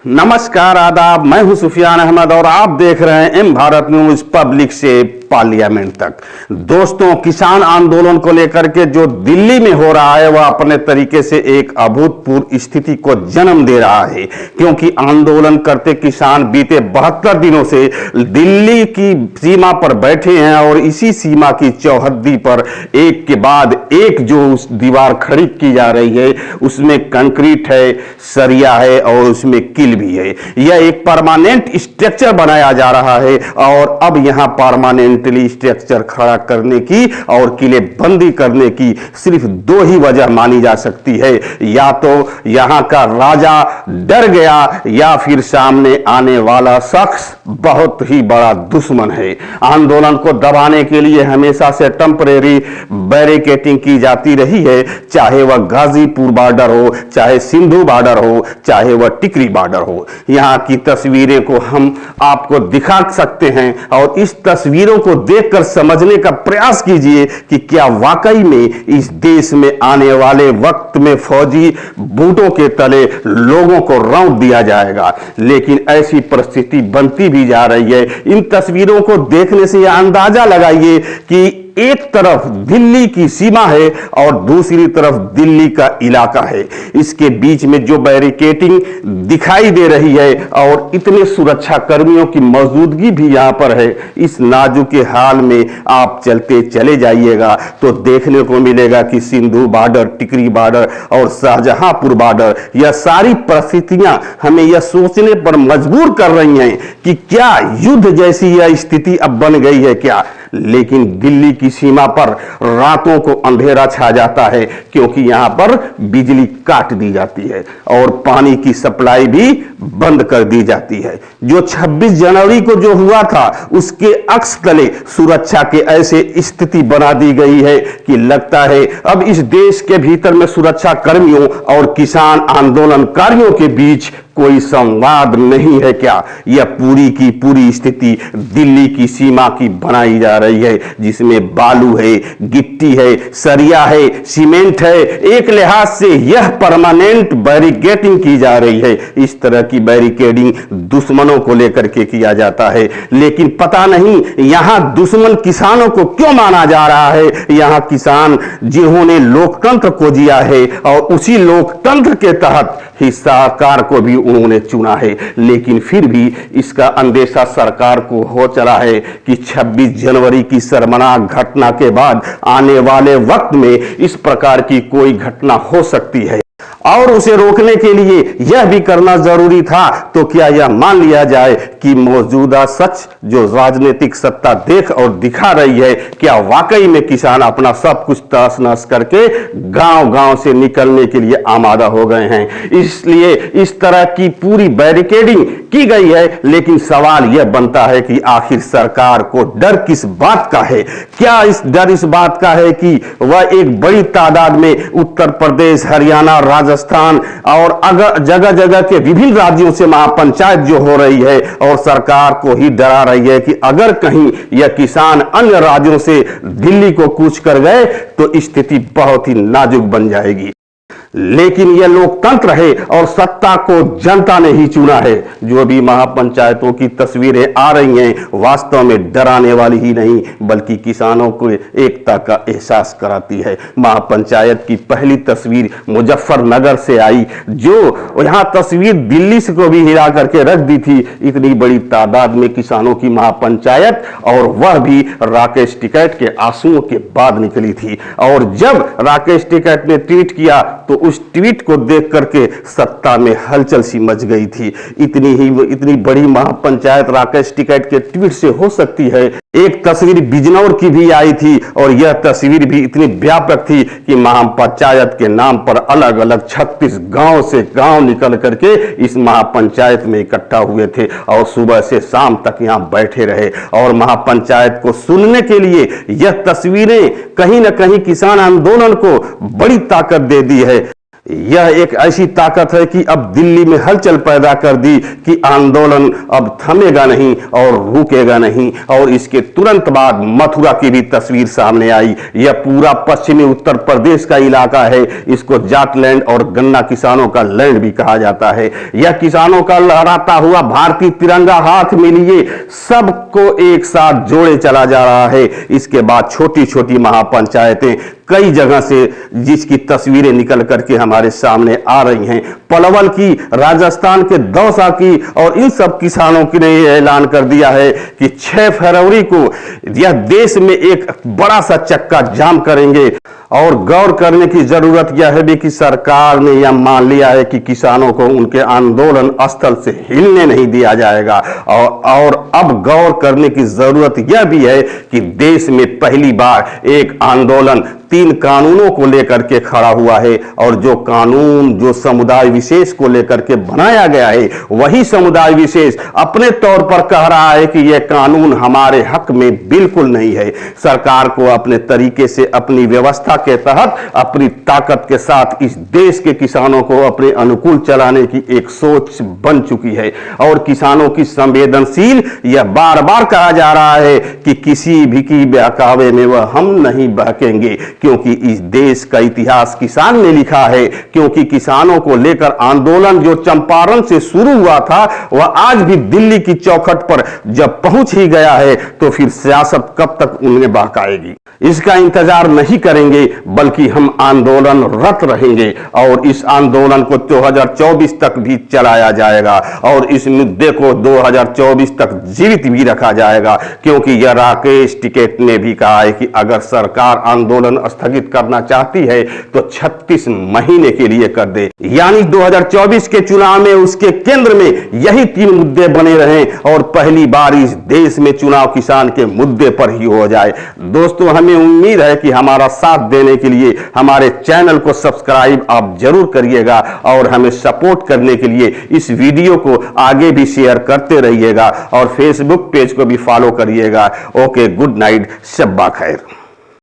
नमस्कार, आदाब। मैं हूं सुफियान अहमद और आप देख रहे हैं एम भारत न्यूज पब्लिक से पार्लियामेंट तक। दोस्तों, किसान आंदोलन को लेकर के जो दिल्ली में हो रहा है वह अपने तरीके से एक अभूतपूर्व स्थिति को जन्म दे रहा है, क्योंकि आंदोलन करते किसान बीते 72 दिनों से दिल्ली की सीमा पर बैठे हैं और इसी सीमा की चौहद्दी पर एक के बाद एक जो उस दीवार खड़ी की जा रही है उसमें कंक्रीट है, सरिया है और उसमें किल भी है। यह एक परमानेंट स्ट्रक्चर बनाया जा रहा है और अब यहां परमानेंटली स्ट्रक्चर खड़ा करने की और किले बंदी करने की सिर्फ दो ही वजह मानी जा सकती है, या तो यहां का राजा डर गया या फिर सामने आने वाला शख्स बहुत ही बड़ा दुश्मन है। आंदोलन को दबाने के लिए हमेशा से टेम्परेरी बैरिकेडिंग की जाती रही है, चाहे वह गाजीपुर बॉर्डर हो, चाहे सिंधु बॉर्डर हो, चाहे वह टिकरी बॉर्डर हो। यहां की तस्वीरें को हम आपको दिखा सकते हैं और इस तस्वीरों को देखकर समझने का प्रयास कीजिए कि क्या वाकई में इस देश में आने वाले वक्त में फौजी बूटों के तले लोगों को रौंद दिया जाएगा। लेकिन ऐसी परिस्थिति बनती भी जा रही है। इन तस्वीरों को देखने से यह अंदाजा लगाइए कि एक तरफ दिल्ली की सीमा है और दूसरी तरफ दिल्ली का इलाका है। इसके बीच में जो बैरिकेडिंग दिखाई दे रही है और इतने सुरक्षा कर्मियों की मौजूदगी भी यहां पर है, इस नाजुक हाल में आप चलते चले जाइएगा तो देखने को मिलेगा कि सिंधु बॉर्डर, टिकरी बॉर्डर और शाहजहांपुर बॉर्डर, यह सारी परिस्थितियां हमें यह सोचने पर मजबूर कर रही हैं कि क्या युद्ध जैसी यह स्थिति अब बन गई है क्या। लेकिन दिल्ली की सीमा पर रातों को अंधेरा छा जाता है, क्योंकि यहां पर बिजली काट दी जाती है और पानी की सप्लाई भी बंद कर दी जाती है। जो 26 जनवरी को जो हुआ था उसके अक्स तले सुरक्षा के ऐसे स्थिति बना दी गई है कि लगता है अब इस देश के भीतर में सुरक्षा कर्मियों और किसान आंदोलनकारियों के बीच कोई संवाद नहीं है क्या। यह पूरी की पूरी स्थिति दिल्ली की सीमा की बनाई जा रही है, जिसमें बालू है, गिट्टी है, सरिया है, सीमेंट है। एक लिहाज से यह परमानेंट बैरिकेडिंग की जा रही है। इस तरह की बैरिकेडिंग दुश्मनों को लेकर के किया जाता है, लेकिन पता नहीं यहां दुश्मन किसानों को क्यों माना जा रहा है। यहां किसान जिन्होंने लोकतंत्र को जिया है और उसी लोकतंत्र के तहत ही सरकार को भी उन्होंने चुना है, लेकिन फिर भी इसका अंदेशा सरकार को हो चला है कि 26 जनवरी की शर्मनाक घटना के बाद आने वाले वक्त में इस प्रकार की कोई घटना हो सकती है और उसे रोकने के लिए यह भी करना जरूरी था। तो क्या यह मान लिया जाए कि मौजूदा सच जो राजनीतिक सत्ता देख और दिखा रही है, क्या वाकई में किसान अपना सब कुछ तहस नहस करके गांव-गांव से निकलने के लिए आमादा हो गए हैं। इसलिए इस तरह की पूरी बैरिकेडिंग की गई है। लेकिन सवाल यह बनता है कि आखिर सरकार को डर किस बात का है। क्या इस डर इस बात का है कि वह एक बड़ी तादाद में उत्तर प्रदेश, हरियाणा, राजस्थान और अगर जगह जगह के विभिन्न राज्यों से महापंचायत जो हो रही है और सरकार को ही डरा रही है कि अगर कहीं यह किसान अन्य राज्यों से दिल्ली को कूच कर गए तो स्थिति बहुत ही नाजुक बन जाएगी। लेकिन यह लोकतंत्र है और सत्ता को जनता ने ही चुना है। जो भी महापंचायतों की तस्वीरें आ रही हैं वास्तव में डराने वाली ही नहीं बल्कि किसानों को एकता का एहसास कराती है। महापंचायत की पहली तस्वीर मुजफ्फरनगर से आई, जो यहां तस्वीर दिल्ली से को भी हिला करके रख दी थी। इतनी बड़ी तादाद में किसानों की महापंचायत और वह भी राकेश टिकैत के आंसुओं के बाद निकली थी। और जब राकेश टिकैत ने ट्वीट किया तो उस ट्वीट को देख करके सत्ता में हलचल सी मच गई थी। इतनी बड़ी महापंचायत राकेश टिकैत के ट्वीट से हो सकती है। एक तस्वीर बिजनौर की भी आई थी और यह तस्वीर भी इतनी व्यापक थी कि महापंचायत के नाम पर अलग अलग 36 गांव से गांव निकल करके इस महापंचायत में इकट्ठा हुए थे और सुबह से शाम तक यहां बैठे रहे और महापंचायत को सुनने के लिए यह तस्वीरें कहीं ना कहीं किसान आंदोलन को बड़ी ताकत दे दी है। यह एक ऐसी ताकत है कि अब दिल्ली में हलचल पैदा कर दी कि आंदोलन अब थमेगा नहीं और रुकेगा नहीं। और इसके तुरंत बाद मथुरा की भी तस्वीर सामने आई। यह पूरा पश्चिमी उत्तर प्रदेश का इलाका है। इसको जाटलैंड और गन्ना किसानों का लैंड भी कहा जाता है। यह किसानों का लहराता हुआ भारतीय तिरंगा हाथ में लिए सबको एक साथ जोड़े चला जा रहा है। इसके बाद छोटी छोटी महापंचायतें कई जगह से जिसकी तस्वीरें निकल करके हमारे सामने आ रही हैं। पलवल की, राजस्थान के दौसा की, और इन सब किसानों ने यह ऐलान कर दिया है कि 6 फरवरी को यह देश में एक बड़ा सा चक्का जाम करेंगे। और गौर करने की जरूरत यह है भी कि सरकार ने यह मान लिया है कि किसानों को उनके आंदोलन स्थल से हिलने नहीं दिया जाएगा। और अब गौर करने की जरूरत यह भी है कि देश में पहली बार एक आंदोलन 3 कानूनों को लेकर के खड़ा हुआ है। और जो कानून जो समुदाय विशेष को लेकर के बनाया गया है, वही समुदाय विशेष अपने तौर पर कह रहा है कि यह कानून हमारे हक में बिल्कुल नहीं है। सरकार को अपने तरीके से अपनी व्यवस्था के तहत अपनी ताकत के साथ इस देश के किसानों को अपने अनुकूल चलाने की एक सोच बन चुकी है। और किसानों की संवेदनशील, यह बार बार कहा जा रहा है कि किसी भी की बहकावे में वह हम नहीं बहकेंगे, क्योंकि इस देश का इतिहास किसान ने लिखा है। क्योंकि किसानों को लेकर आंदोलन जो चंपारण से शुरू हुआ था, वह आज भी दिल्ली की चौखट पर जब पहुंच ही गया है, तो फिर सियासत कब तक उन्हें बहकाएगी, इसका इंतजार नहीं करेंगे, बल्कि हम आंदोलनरत रहेंगे। और इस आंदोलन को 2024 तक भी चलाया जाएगा और इस मुद्दे को 2024 तक जीवित भी रखा जाएगा। क्योंकि यह राकेश टिकैत ने भी कहा है कि अगर सरकार आंदोलन स्थगित करना चाहती है तो 36 महीने के लिए कर दे, यानी 2024 के चुनाव में उसके केंद्र में यही 3 मुद्दे बने रहें और पहली बार इस देश में चुनाव किसान के मुद्दे पर ही हो जाए। दोस्तों, हमें उम्मीद है कि हमारा साथ देने के लिए हमारे चैनल को सब्सक्राइब आप जरूर करिएगा और हमें सपोर्ट करने के लिए इस वीडियो को आगे भी शेयर करते रहिएगा और फेसबुक पेज को भी फॉलो करिएगा। ओके, गुड नाइट, शब्बा खैर।